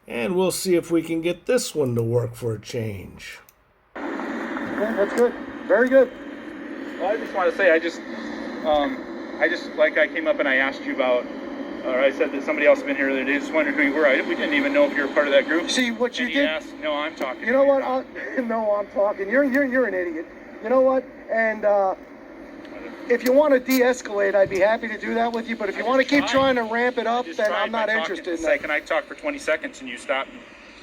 And we'll see if we can get this one to work for a change. Okay, that's good. Very good. Well, I just want to say, like I came up and I asked you about, or I said that somebody else had been here the other day, just wondered who you were. We didn't even know if you were part of that group. See, what you and did... Asked, no, I'm talking. You know what? No, I'm talking. You're an idiot. You know what? And if you want to de-escalate, I'd be happy to do that with you. But if you want to keep trying to ramp it up, then I'm not interested in that. Can I talk for 20 seconds and you stop and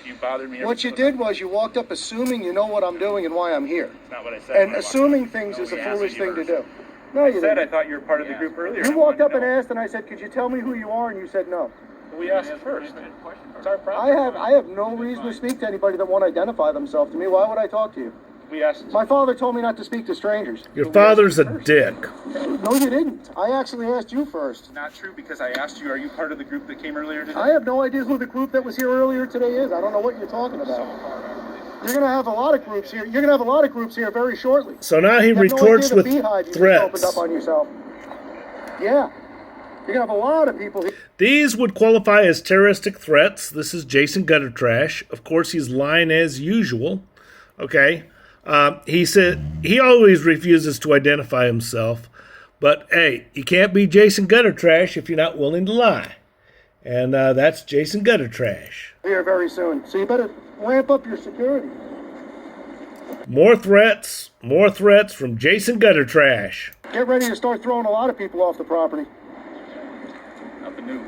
you bothered me? What you did was you walked up assuming you know what I'm doing and why I'm here. That's not what I said. And assuming things is a foolish thing to do. No, you didn't. I thought you were part of the group earlier. You walked up and asked, and I said, "Could you tell me who you are?" And you said no. We asked first. It's our problem. I have no reason to speak to anybody that won't identify themselves to me. Why would I talk to you? We asked. My father told me not to speak to strangers. Your father's a dick. No, you didn't. I actually asked you first. Not true, because I asked you, are you part of the group that came earlier today? I have no idea who the group that was here earlier today is. I don't know what you're talking about. You're going to have a lot of groups here. You're going to have a lot of groups here very shortly. So now he retorts with threats. Opened up on yourself. Yeah. You're going to have a lot of people here. These would qualify as terroristic threats. This is Jason Gutter Trash. Of course, he's lying as usual. Okay. He said he always refuses to identify himself. But, hey, you can't be Jason Gutter Trash if you're not willing to lie. And that's Jason Gutter Trash. Here very soon. So you better ramp up your security. More threats from Jason Gutter Trash. Get ready to start throwing a lot of people off the property. Nothing new.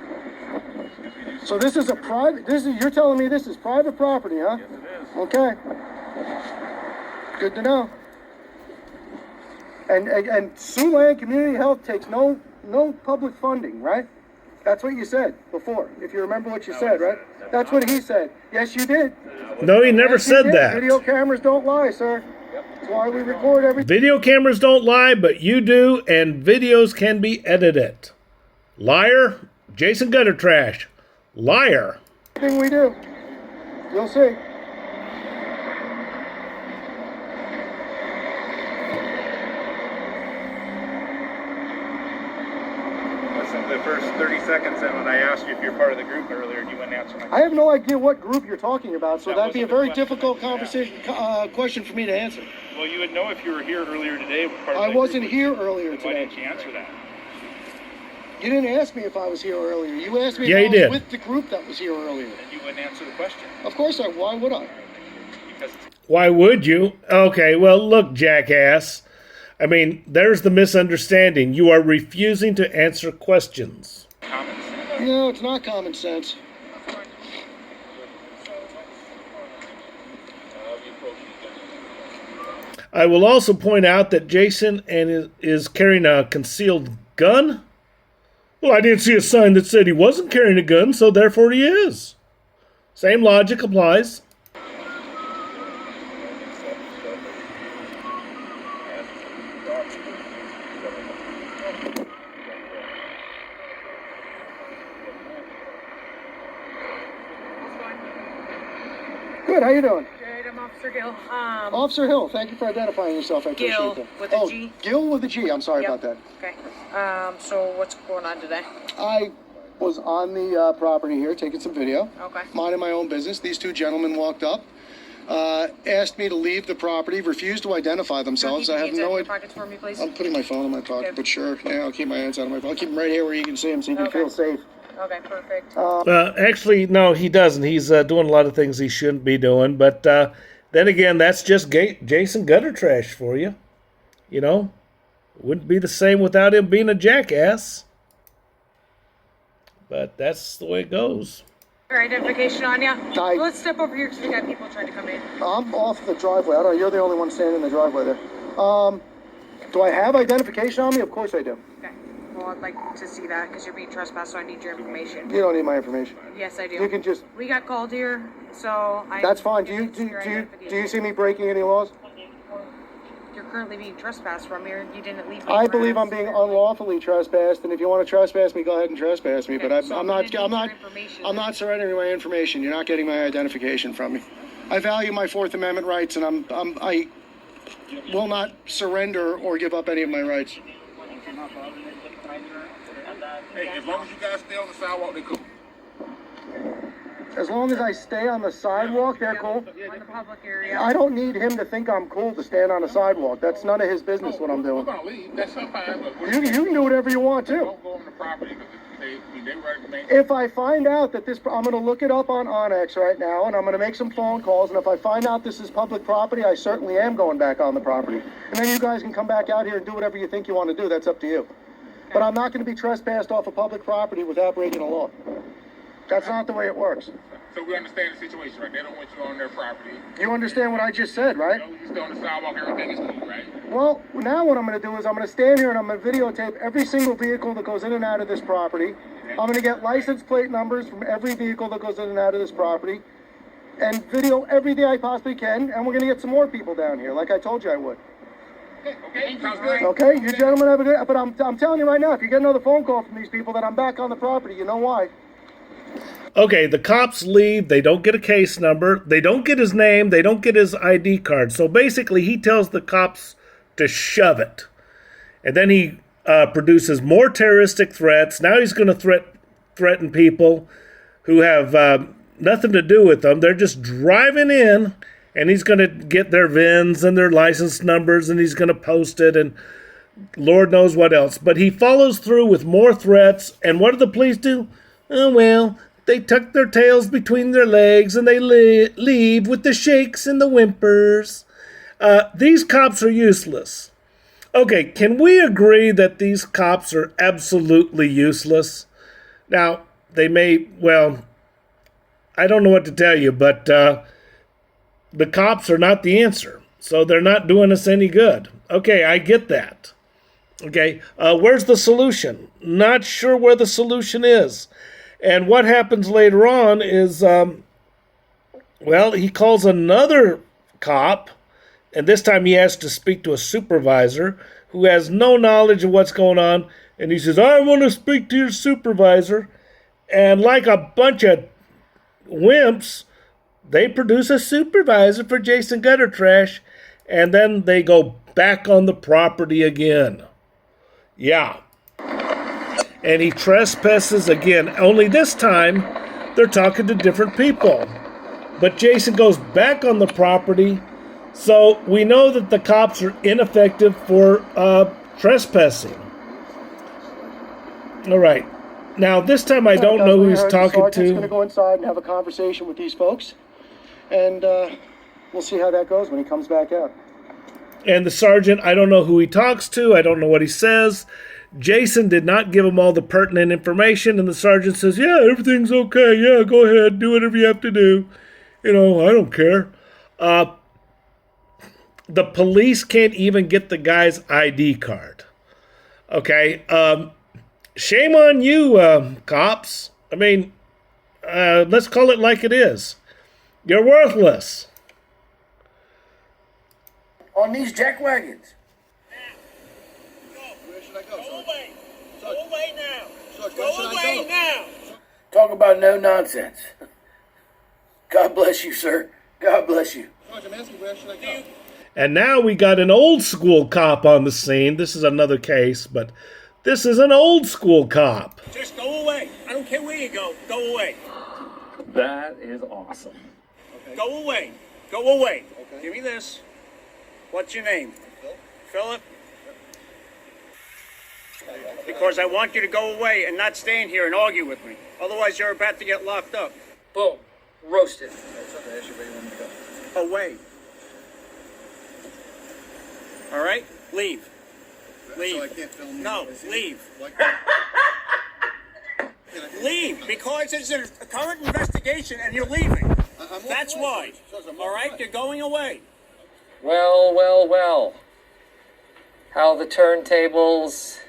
So this is a private, you're telling me this is private property, huh? Yes, it is. Okay. Good to know. And Siouxland Community Health takes no public funding, right? That's what you said before, if you remember what you said, right? That's what he said. Yes, you did. No, he never said that. Video cameras don't lie, sir. That's why we record everything. Video cameras don't lie, but you do, and videos can be edited. Liar, Jason Gutter Trash. Liar. Everything we do. You'll see. Listen, the first 30 seconds and when I asked you if you're part of the group earlier, you wouldn't answer my question. I have no idea what group you're talking about, so That that'd be a wasn't the very question difficult I was conversation, question for me to answer. Well, you would know if you were here earlier today. Part of I that wasn't group. here earlier Then why today. didn't you answer that? You didn't ask me if I was here earlier. You asked me Yeah, if you I did. was with the group that was here earlier. Then you wouldn't answer the question. Of course why would I? Because it's Why would you? Okay, well, look, jackass. I mean, there's the misunderstanding. You are refusing to answer questions. common sense. No, it's not common sense. I will also point out that Jason is carrying a concealed gun. Well, I didn't see a sign that said he wasn't carrying a gun, so therefore he is. Same logic applies. Good, how you doing? Good, I'm Officer Gill. Officer Hill, thank you for identifying yourself. I appreciate Gill, that. with a G. Gill with a G, I'm sorry Yep. about that. Okay. So what's going on today? I was on the property here taking some video. Okay. Minding my own business. These two gentlemen walked up, asked me to leave the property, refused to identify themselves. Keep I your have hands out no of your idea. pockets for me, please. I'm putting my phone in my pocket, Good. but sure. Yeah, I'll keep my hands out of my phone. I'll keep them right here where you can see them so you can Okay. feel safe. Okay, perfect. Actually, no, he doesn't. He's doing a lot of things he shouldn't be doing. But then again, that's just Jason Gutter Trash for you. You know, wouldn't be the same without him being a jackass. But that's the way it goes. Your identification on ya? I- Let's step over here because we got people trying to come in. I'm off the driveway. I don't know. You're the only one standing in the driveway there. Do I have identification on me? Of course I do. Okay. Well, I'd like to see that because you're being trespassed, so I need your information. You don't need my information. Yes, I do. You can just. We got called here, so I. That's fine. Do need to see your you identification. see me breaking any laws? You're currently being trespassed from here. You didn't leave. I me believe for I'm being unlawfully trespassed, and if you want to trespass me, go ahead and trespass me. But Okay, so I'm I'm not. gonna I'm need not. your information. I'm not surrendering my information. You're not getting my identification from me. I value my Fourth Amendment rights, and I will not surrender or give up any of my rights. Hey, as long as you guys stay on the sidewalk, they cool. As long as I stay on the sidewalk, they're cool. On the public area. I don't need him to think I'm cool to stand on the sidewalk. That's none of his business what I'm doing. We're gonna leave. That's fine. But You can do whatever you want to. don't go on the property because they ready to make. If I find out that this, I'm gonna look it up on Onyx right now, and I'm gonna make some phone calls, and if I find out this is public property, I certainly am going back on the property. And then you guys can come back out here and do whatever you think you want to do. That's up to you. But I'm not gonna be trespassed off of public property without breaking a law. That's not the way it works. So we understand the situation, right? They don't want you on their property. You understand what I just said, right? You know, you still on the sidewalk. Everything is cool, right? Well, now what I'm going to do is I'm going to stand here and I'm going to videotape every single vehicle that goes in and out of this property. I'm going to get license plate numbers from every vehicle that goes in and out of this property and video everything I possibly can. And we're going to get some more people down here, like I told you I would. Okay. Sounds good. Okay, you gentlemen have a good. But I'm telling you right now, if you get another phone call from these people that I'm back on the property, you know why? Okay, the cops leave. They don't get a case number. They don't get his name. They don't get his ID card. So basically, he tells the cops to shove it. And then he produces more terroristic threats. Now he's going to threaten people who have nothing to do with them. They're just driving in, and he's going to get their VINs and their license numbers, and he's going to post it, and Lord knows what else. But he follows through with more threats. And what do the police do? Oh, well, they tuck their tails between their legs and they leave with the shakes and the whimpers. These cops are useless. Okay, can we agree that these cops are absolutely useless? Now, they may, well, I don't know what to tell you, but the cops are not the answer. So they're not doing us any good. Okay, I get that. Okay, where's the solution? Not sure where the solution is. And what happens later on is, well, he calls another cop, and this time he has to speak to a supervisor who has no knowledge of what's going on. And he says, I want to speak to your supervisor. And like a bunch of wimps, they produce a supervisor for Jason Gutter Trash, and then they go back on the property again. Yeah. And he trespasses again. Only this time, they're talking to different people. But Jason goes back on the property, so we know that the cops are ineffective for trespassing. All right. Now, this time I don't know who he's talking Sergeant's going to to. go inside and have a conversation with these folks. And we'll see how that goes when he comes back out. And the sergeant, I don't know who he talks to. I don't know what he says. Jason did not give him all the pertinent information, and the sergeant says, yeah, everything's okay. Yeah, go ahead. Do whatever you have to do. You know, I don't care. The police can't even get the guy's ID card. Okay? Shame on you, cops. I mean, let's call it like it is. You're worthless. On these jack wagons. Go away. Go away now. Go away now. Talk about no nonsense. God bless you, sir. God bless you. And now we got an old school cop on the scene. This is another case, but this is an old school cop. Just go away. I don't care where you go. Go away. That is awesome. Go away. Go away. Give me this. What's your name? Philip? Because I want you to go away and not stand here and argue with me. Otherwise, you're about to get locked up. Boom. Roasted. Away. All right? Leave. Leave. No, leave. Leave, because it's a current investigation and you're leaving. That's why. All right? You're going away. Well, well, well. How the turntables.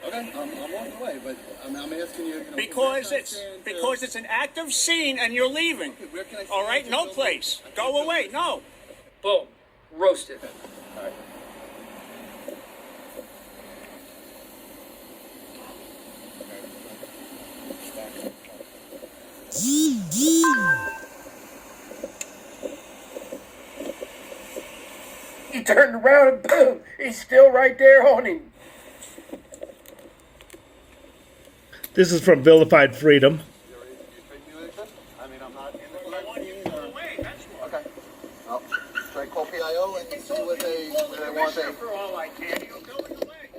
Okay, I'm walking away, but I'm asking you. Because it's an active scene and you're leaving. Where can I stand? All right? No place. Go away. No. Boom. Roasted. He turned around and boom, he's still right there on him. This is from Vilified Freedom. You take me like that? want commissioner that. for all I care. You're going away.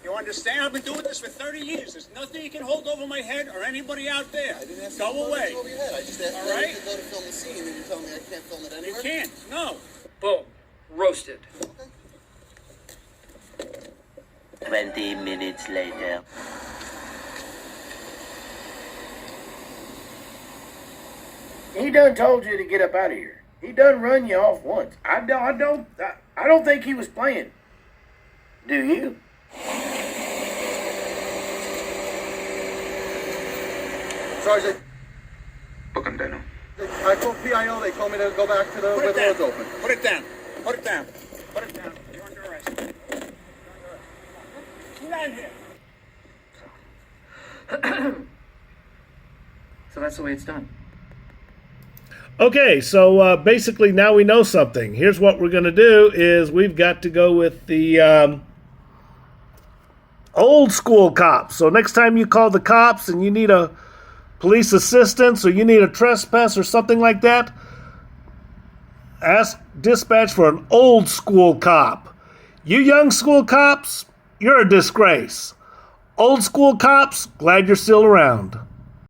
You understand? I've been doing this for 30 years. There's nothing you can hold over my head or anybody out there. I didn't ask you to Go hold away. anything over your head. I just asked All you right. to go to film the scene, and you tell me I can't film it You anywhere. can't. No. Boom. Roasted. 20 minutes later. He done told you to get up out of here. He done run you off once. I don't think he was playing. Do you? Sergeant, Book him, Daniel. I called PIO. They told me to go back to the Put where it the down. road's open. Put it down. Put it down. Put it down. You're under arrest. Get out of here. So that's the way it's done. Okay, so basically now we know something. Here's what we're going to do is we've got to go with the old school cops. So next time you call the cops and you need a police assistance or you need a trespass or something like that, ask dispatch for an old school cop. You young school cops, you're a disgrace. Old school cops, glad you're still around.